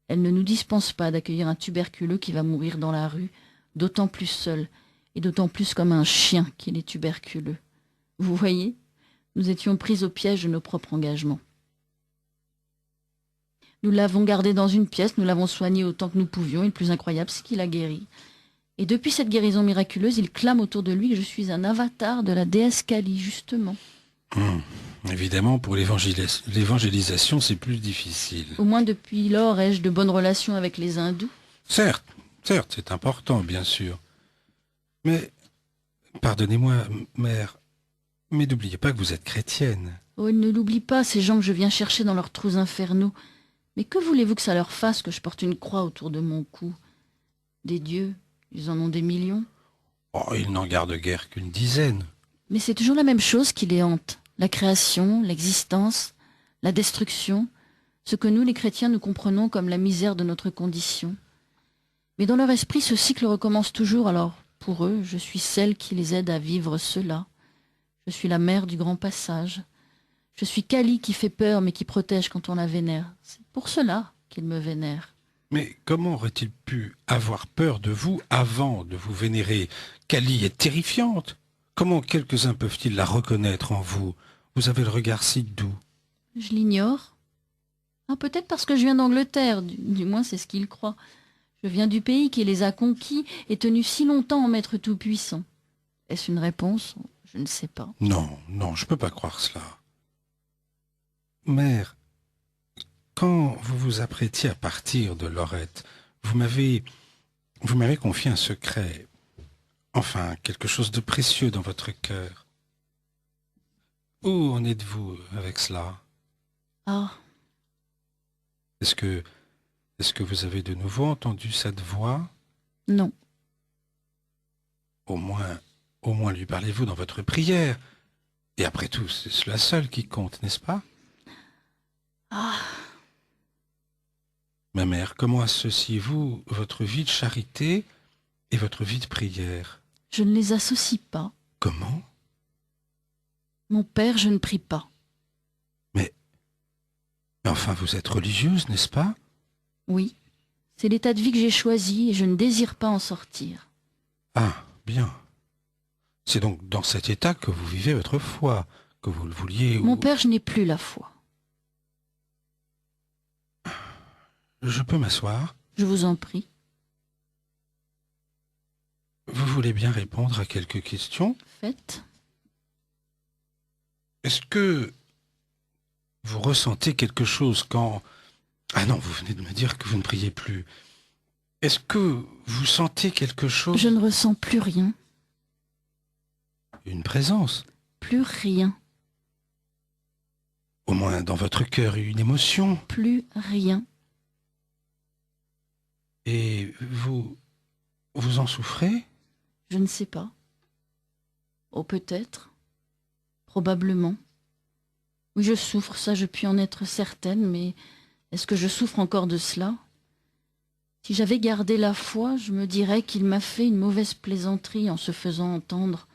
elle ne nous dispense pas d'accueillir un tuberculeux qui va mourir dans la rue, d'autant plus seul, et d'autant plus comme un chien qu'il est tuberculeux. Vous voyez ? Nous étions pris au piège de nos propres engagements. Nous l'avons gardé dans une pièce, nous l'avons soigné autant que nous pouvions, et le plus incroyable, c'est qu'il a guéri. Et depuis cette guérison miraculeuse, il clame autour de lui que je suis un avatar de la déesse Kali, justement. Évidemment, pour l'évangélisation, c'est plus difficile. Au moins depuis lors, ai-je de bonnes relations avec les hindous. Certes, c'est important, bien sûr. Mais, pardonnez-moi, mère, mais n'oubliez pas que vous êtes chrétienne. Oh, ils ne l'oublient pas, ces gens que je viens chercher dans leurs trous infernaux. Mais que voulez-vous que ça leur fasse que je porte une croix autour de mon cou? Des dieux, ils en ont des millions. Oh, ils n'en gardent guère qu'une dizaine. Mais c'est toujours la même chose qui les hante. La création, l'existence, la destruction, ce que nous, les chrétiens, nous comprenons comme la misère de notre condition. Mais dans leur esprit, ce cycle recommence toujours, alors pour eux, je suis celle qui les aide à vivre cela. Je suis la mère du grand passage. Je suis Kali qui fait peur mais qui protège quand on la vénère. C'est pour cela qu'ils me vénèrent. Mais comment aurait-il pu avoir peur de vous avant de vous vénérer? Kali est terrifiante. Comment quelques-uns peuvent-ils la reconnaître en vous? Vous avez le regard si doux. Je l'ignore. Ah, peut-être parce que je viens d'Angleterre, du moins c'est ce qu'ils croient. Je viens du pays qui les a conquis et tenu si longtemps en maître tout-puissant. Est-ce une réponse? Je ne sais pas. Non, je ne peux pas croire cela. Mère, quand vous vous apprêtiez à partir de Lorette, vous m'avez confié un secret, enfin quelque chose de précieux dans votre cœur. Où en êtes-vous avec cela? Ah, Est-ce que vous avez de nouveau entendu cette voix? non. Au moins lui parlez-vous dans votre prière. Et après tout, c'est cela seul qui compte, n'est-ce pas? Ah, Ma mère, comment associez-vous votre vie de charité et votre vie de prière? je ne les associe pas. Comment? Mon père, je ne prie pas. Mais enfin, vous êtes religieuse, n'est-ce pas? Oui, c'est l'état de vie que j'ai choisi et je ne désire pas en sortir. Ah, bien. C'est donc dans cet état que vous vivez votre foi, que vous le vouliez ou... Mon père, je n'ai plus la foi. Je peux m'asseoir? Je vous en prie. Vous voulez bien répondre à quelques questions? Faites. Est-ce que vous ressentez quelque chose quand... Ah non, vous venez de me dire que vous ne priez plus. Est-ce que vous sentez quelque chose? Je ne ressens plus rien. Une présence? Plus rien. Au moins dans votre cœur, une émotion? Plus rien. Et vous en souffrez? Je ne sais pas. Oh, peut-être. Probablement. Oui, je souffre, ça je puis en être certaine, mais est-ce que je souffre encore de cela? Si j'avais gardé la foi, je me dirais qu'il m'a fait une mauvaise plaisanterie en se faisant entendre,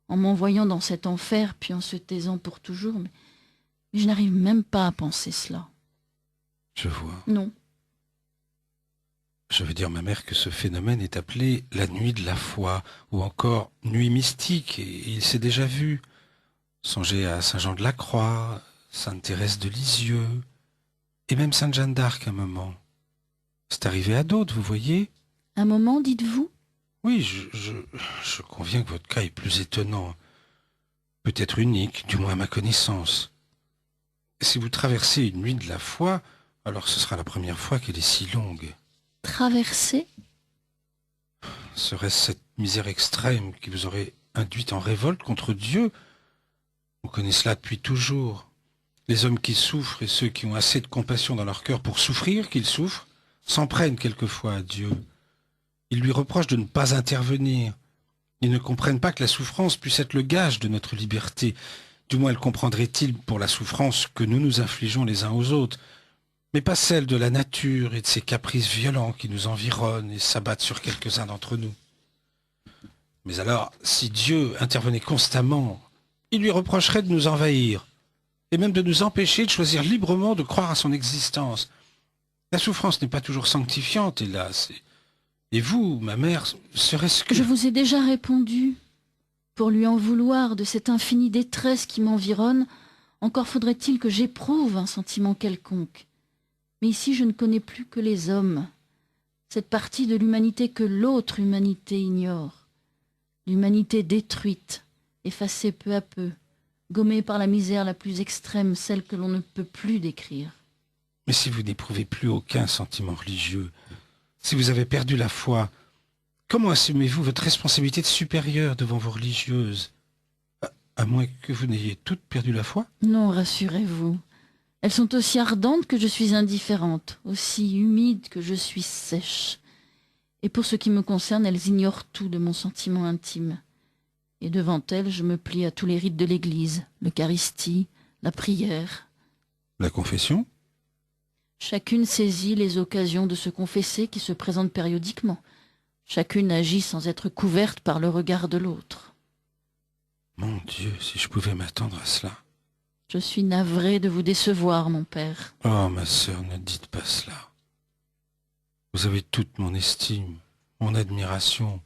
en m'envoyant dans cet enfer, puis en se taisant pour toujours, mais je n'arrive même pas à penser cela. Je vois. Non. Je veux dire, ma mère, que ce phénomène est appelé la nuit de la foi, ou encore nuit mystique, et il s'est déjà vu. Songez à Saint Jean de la Croix, Sainte Thérèse de Lisieux, et même Sainte Jeanne d'Arc un moment. C'est arrivé à d'autres, vous voyez? Un moment, dites-vous? Oui, je conviens que votre cas est plus étonnant, peut-être unique, du moins à ma connaissance. Si vous traversez une nuit de la foi, alors ce sera la première fois qu'elle est si longue. Traverser? Serait-ce cette misère extrême qui vous aurait induite en révolte contre Dieu? On connaît cela depuis toujours. Les hommes qui souffrent et ceux qui ont assez de compassion dans leur cœur pour souffrir qu'ils souffrent s'en prennent quelquefois à Dieu. Ils lui reprochent de ne pas intervenir. Ils ne comprennent pas que la souffrance puisse être le gage de notre liberté. Du moins le comprendraient-ils pour la souffrance que nous nous infligeons les uns aux autres, mais pas celle de la nature et de ses caprices violents qui nous environnent et s'abattent sur quelques-uns d'entre nous. Mais alors, si Dieu intervenait constamment, il lui reprocherait de nous envahir, et même de nous empêcher de choisir librement de croire à son existence. La souffrance n'est pas toujours sanctifiante, hélas. Et vous, ma mère, serait-ce que... Je vous ai déjà répondu. Pour lui en vouloir de cette infinie détresse qui m'environne, encore faudrait-il que j'éprouve un sentiment quelconque. Mais ici je ne connais plus que les hommes, cette partie de l'humanité que l'autre humanité ignore. L'humanité détruite, effacée peu à peu, gommée par la misère la plus extrême, celle que l'on ne peut plus décrire. Mais si vous n'éprouvez plus aucun sentiment religieux, si vous avez perdu la foi, comment assumez-vous votre responsabilité de supérieure devant vos religieuses? À moins que vous n'ayez toutes perdu la foi? Non, rassurez-vous. Elles sont aussi ardentes que je suis indifférente, aussi humides que je suis sèche. Et pour ce qui me concerne, elles ignorent tout de mon sentiment intime. Et devant elles, je me plie à tous les rites de l'Église, l'Eucharistie, la prière. La confession? Chacune saisit les occasions de se confesser qui se présentent périodiquement. Chacune agit sans être couverte par le regard de l'autre. Mon Dieu, si je pouvais m'attendre à cela. Je suis navrée de vous décevoir, mon père. Oh, ma sœur, ne dites pas cela. Vous avez toute mon estime, mon admiration,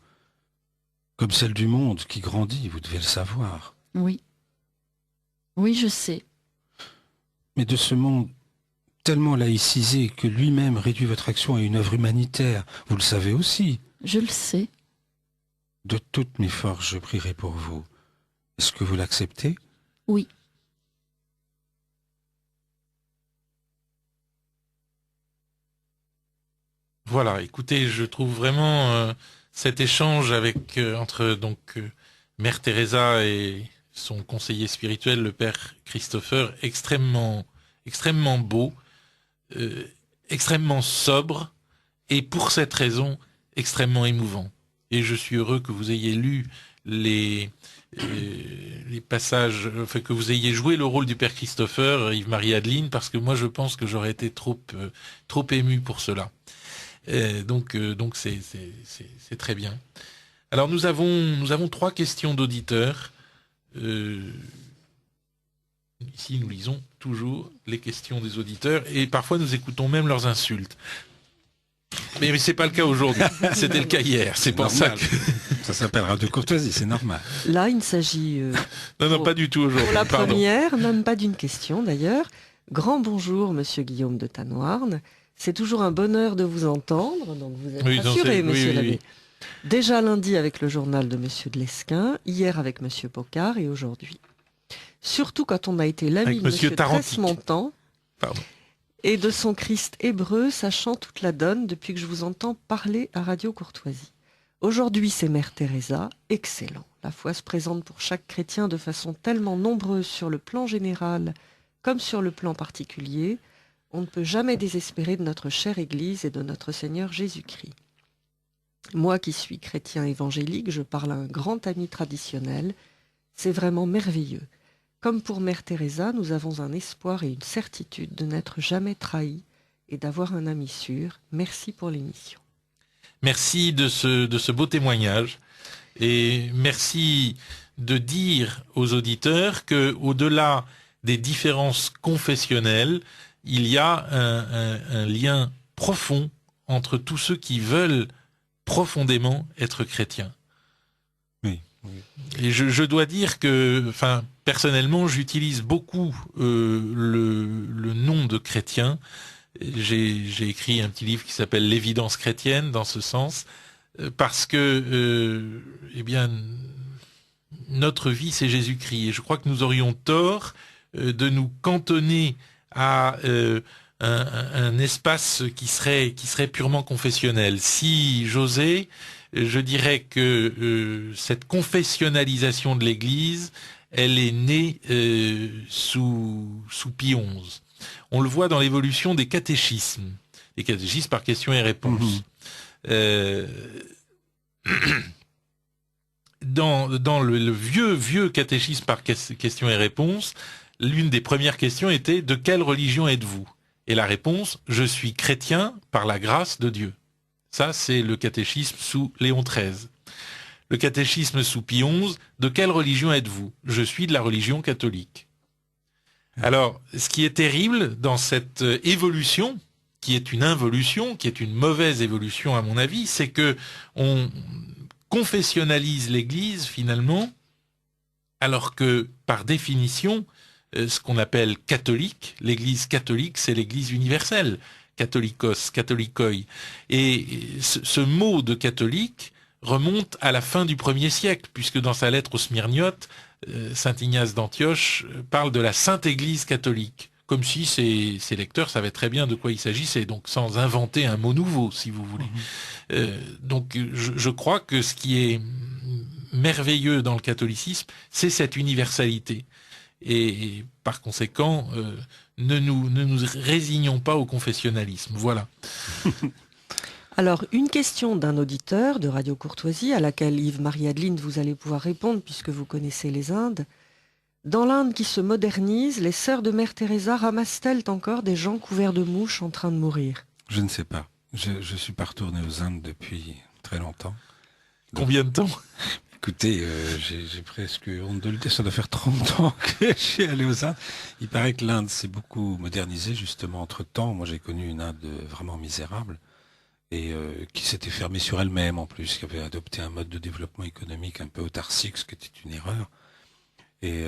comme celle du monde qui grandit, vous devez le savoir. Oui. Oui, je sais. Mais de ce monde tellement laïcisé que lui-même réduit votre action à une œuvre humanitaire, vous le savez aussi. Je le sais. De toutes mes forces, je prierai pour vous. Est-ce que vous l'acceptez? Oui. Voilà, écoutez, je trouve vraiment cet échange avec entre Mère Teresa et son conseiller spirituel, le Père Christopher, extrêmement beau, extrêmement sobre, et pour cette raison, extrêmement émouvant. Et je suis heureux que vous ayez lu les passages, enfin que vous ayez joué le rôle du Père Christopher, Yves-Marie Adeline, parce que moi je pense que j'aurais été trop ému pour cela. Donc c'est très bien. Alors nous avons 3 questions d'auditeurs. Ici nous lisons toujours les questions des auditeurs et parfois nous écoutons même leurs insultes. Mais c'est pas le cas aujourd'hui. C'était le cas hier. C'est pour normal. ça que ça s'appelle radio courtoisie, c'est normal. Là, il ne s'agit non, pas du tout aujourd'hui. pour la Pardon. première, même pas d'une question d'ailleurs. Grand bonjour, Monsieur Guillaume de Tanoirne. C'est toujours un bonheur de vous entendre. Donc vous êtes rassuré, Monsieur l'abbé. Déjà lundi avec le journal de Monsieur de Lesquen, hier avec Monsieur Pocard et aujourd'hui. Surtout quand on a été l'ami de Monsieur Tresse-Montant et de son Christ hébreu, sachant toute la donne depuis que je vous entends parler à Radio Courtoisie. Aujourd'hui, c'est Mère Teresa, excellent. La foi se présente pour chaque chrétien de façon tellement nombreuse sur le plan général comme sur le plan particulier. On ne peut jamais désespérer de notre chère Église et de notre Seigneur Jésus-Christ. Moi qui suis chrétien évangélique, je parle à un grand ami traditionnel. C'est vraiment merveilleux. Comme pour Mère Teresa, nous avons un espoir et une certitude de n'être jamais trahis et d'avoir un ami sûr. Merci pour l'émission. Merci de ce beau témoignage et merci de dire aux auditeurs que, au-delà des différences confessionnelles, il y a un lien profond entre tous ceux qui veulent profondément être chrétiens. Oui. Et je dois dire que, personnellement, j'utilise beaucoup le nom de chrétien. J'ai écrit un petit livre qui s'appelle L'évidence chrétienne dans ce sens, parce que, notre vie c'est Jésus-Christ, et je crois que nous aurions tort de nous cantonner à un espace qui serait purement confessionnel. Si j'osais, je dirais que cette confessionnalisation de l'Église, elle est née sous Pie XI. On le voit dans l'évolution des catéchismes, les catéchismes par questions et réponses. Dans le vieux catéchisme par questions et réponses, l'une des premières questions était « De quelle religion êtes-vous » Et la réponse « Je suis chrétien par la grâce de Dieu ». Ça, c'est le catéchisme sous Léon XIII. Le catéchisme sous Pie XI, « De quelle religion êtes-vous » ? « Je suis de la religion catholique ». Alors, ce qui est terrible dans cette évolution, qui est une involution, qui est une mauvaise évolution à mon avis, c'est que on confessionnalise l'Église finalement, alors que par définition, ce qu'on appelle catholique, l'Église catholique, c'est l'Église universelle, catholikos, catholikoi. Et ce mot de catholique remonte à la fin du 1er siècle, puisque dans sa lettre aux Smyrniotes, saint Ignace d'Antioche parle de la Sainte Église catholique, comme si ses lecteurs savaient très bien de quoi il s'agissait, donc sans inventer un mot nouveau, si vous voulez. Donc je crois que ce qui est merveilleux dans le catholicisme, c'est cette universalité. Et par conséquent, ne nous résignons pas au confessionnalisme. Voilà. Alors, une question d'un auditeur de Radio Courtoisie, à laquelle Yves-Marie-Adeline, vous allez pouvoir répondre puisque vous connaissez les Indes. Dans l'Inde qui se modernise, les sœurs de Mère Teresa ramassent-elles encore des gens couverts de mouches en train de mourir ? Je ne sais pas. Je suis pas retourné aux Indes depuis très longtemps. Combien de temps ? Écoutez, j'ai presque honte de le dire, ça doit faire 30 ans que je suis allé aux Indes. Il paraît que l'Inde s'est beaucoup modernisée justement entre-temps. Moi, j'ai connu une Inde vraiment misérable. Et qui s'était fermée sur elle-même en plus, qui avait adopté un mode de développement économique un peu autarcique, ce qui était une erreur. Et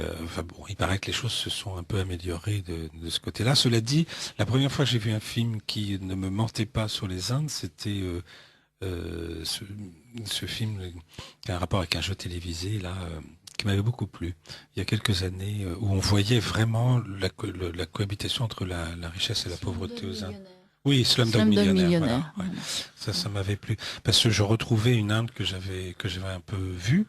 il paraît que les choses se sont un peu améliorées de ce côté-là. Cela dit, la première fois que j'ai vu un film qui ne me mentait pas sur les Indes, c'était ce film qui a un rapport avec un jeu télévisé là, qui m'avait beaucoup plu. Il y a quelques années, où on voyait vraiment la cohabitation entre la richesse et la pauvreté aux Indes. Oui, Slumdog Millionnaire. Voilà. Ouais. Ça m'avait plu. Parce que je retrouvais une Inde que j'avais un peu vue.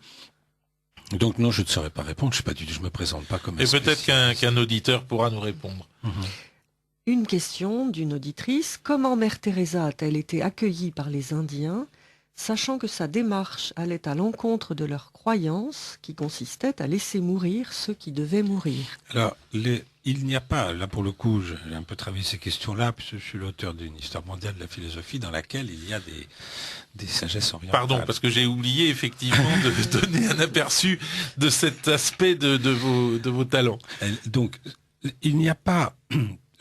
Donc non, je ne saurais pas répondre. Je me présente pas comme un spécialiste. Peut-être qu'un auditeur pourra nous répondre. Une question d'une auditrice. Comment Mère Teresa a-t-elle été accueillie par les Indiens, sachant que sa démarche allait à l'encontre de leur croyance, qui consistait à laisser mourir ceux qui devaient mourir ? Alors, il n'y a pas, là pour le coup, j'ai un peu travaillé ces questions-là, puisque je suis l'auteur d'une histoire mondiale de la philosophie dans laquelle il y a des sagesses orientales. Pardon, parce que j'ai oublié effectivement de donner un aperçu de cet aspect de vos talents. Donc, il n'y a pas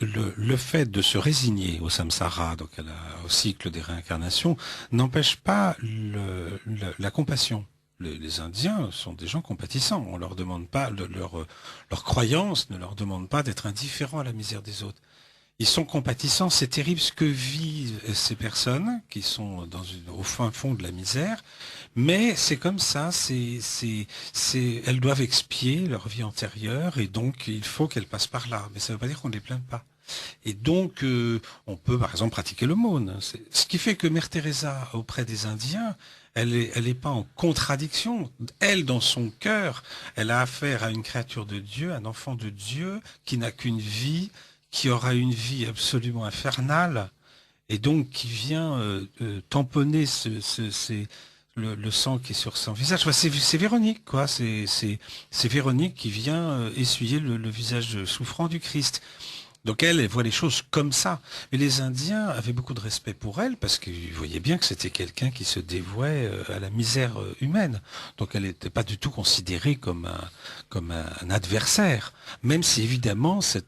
le fait de se résigner au samsara, donc au cycle des réincarnations, n'empêche pas la compassion. Les Indiens sont des gens compatissants. On leur demande pas leur croyance ne leur demande pas d'être indifférents à la misère des autres. ils sont compatissants. C'est terrible ce que vivent ces personnes qui sont au fin fond de la misère. Mais c'est comme ça, elles doivent expier leur vie antérieure et donc il faut qu'elles passent par là. Mais ça ne veut pas dire qu'on ne les plaint pas. Et donc, on peut par exemple pratiquer l'aumône. Ce qui fait que Mère Teresa, auprès des Indiens, elle est pas en contradiction. Elle, dans son cœur, elle a affaire à une créature de Dieu, un enfant de Dieu, qui n'a qu'une vie, qui aura une vie absolument infernale, et donc qui vient tamponner le sang qui est sur son visage. Enfin, c'est Véronique, quoi. C'est Véronique qui vient essuyer le visage souffrant du Christ. Donc elle voit les choses comme ça. Mais les Indiens avaient beaucoup de respect pour elle parce qu'ils voyaient bien que c'était quelqu'un qui se dévouait à la misère humaine. Donc elle n'était pas du tout considérée comme un adversaire. Même si évidemment ça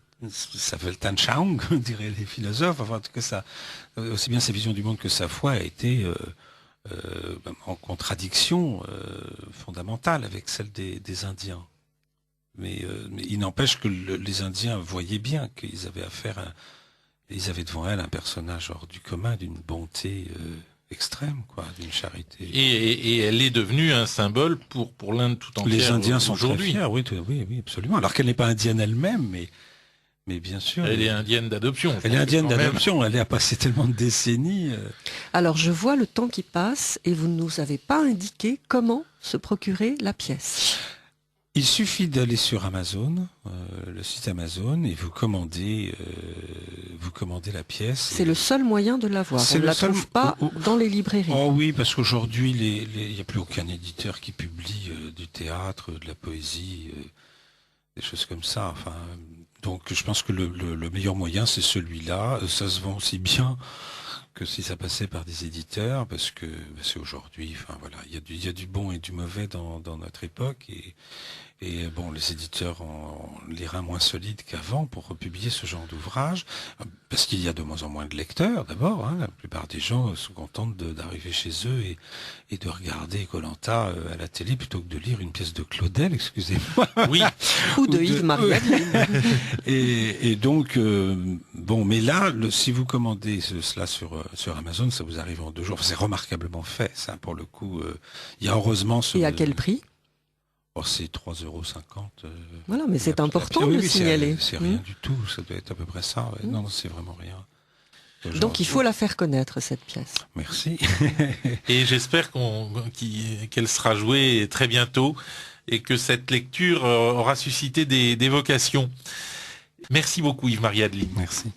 Weltanschauung, diraient les philosophes, enfin en tout cas ça, aussi bien sa vision du monde que sa foi a été en contradiction fondamentale avec celle des Indiens. Mais il n'empêche que les Indiens voyaient bien qu'ils avaient ils avaient devant elle un personnage hors du commun, d'une bonté extrême, quoi, d'une charité. Et elle est devenue un symbole pour l'Inde tout entière. Les Indiens sont aujourd'hui. Très fiers, oui, absolument. Alors qu'elle n'est pas indienne elle-même, mais bien sûr. Elle est indienne d'adoption. Elle est indienne d'adoption. Elle a passé tellement de décennies. Alors je vois le temps qui passe et vous ne nous avez pas indiqué comment se procurer la pièce. Il suffit d'aller sur Amazon, le site Amazon, et vous commandez la pièce. C'est le seul moyen de l'avoir. On ne la trouve pas dans les librairies. Oh oui, parce qu'aujourd'hui, il n'y a plus aucun éditeur qui publie du théâtre, de la poésie, des choses comme ça. Enfin, donc je pense que le meilleur moyen, c'est celui-là. Ça se vend aussi bien que si ça passait par des éditeurs, parce que c'est aujourd'hui, enfin voilà, il y a du bon et du mauvais dans notre époque, et bon, les éditeurs ont les reins moins solides qu'avant pour republier ce genre d'ouvrage, parce qu'il y a de moins en moins de lecteurs d'abord, hein, la plupart des gens sont contents d'arriver chez eux et de regarder Koh-Lanta à la télé plutôt que de lire une pièce de Claudel, excusez-moi. Oui. Ou de Yves Mariette. et donc, bon, mais là, si vous commandez cela sur Amazon, ça vous arrive en 2 jours. Enfin, c'est remarquablement fait, ça, pour le coup. Il y a heureusement Et à quel prix ? Oh, c'est 3,50 €. Voilà, mais c'est important de le signaler. C'est rien du tout, ça doit être à peu près ça. Ouais. Non, c'est vraiment rien. Donc il faut la faire connaître, cette pièce. Merci. Et j'espère qu'elle sera jouée très bientôt et que cette lecture aura suscité des vocations. Merci beaucoup Yves-Marie Adeline. Merci.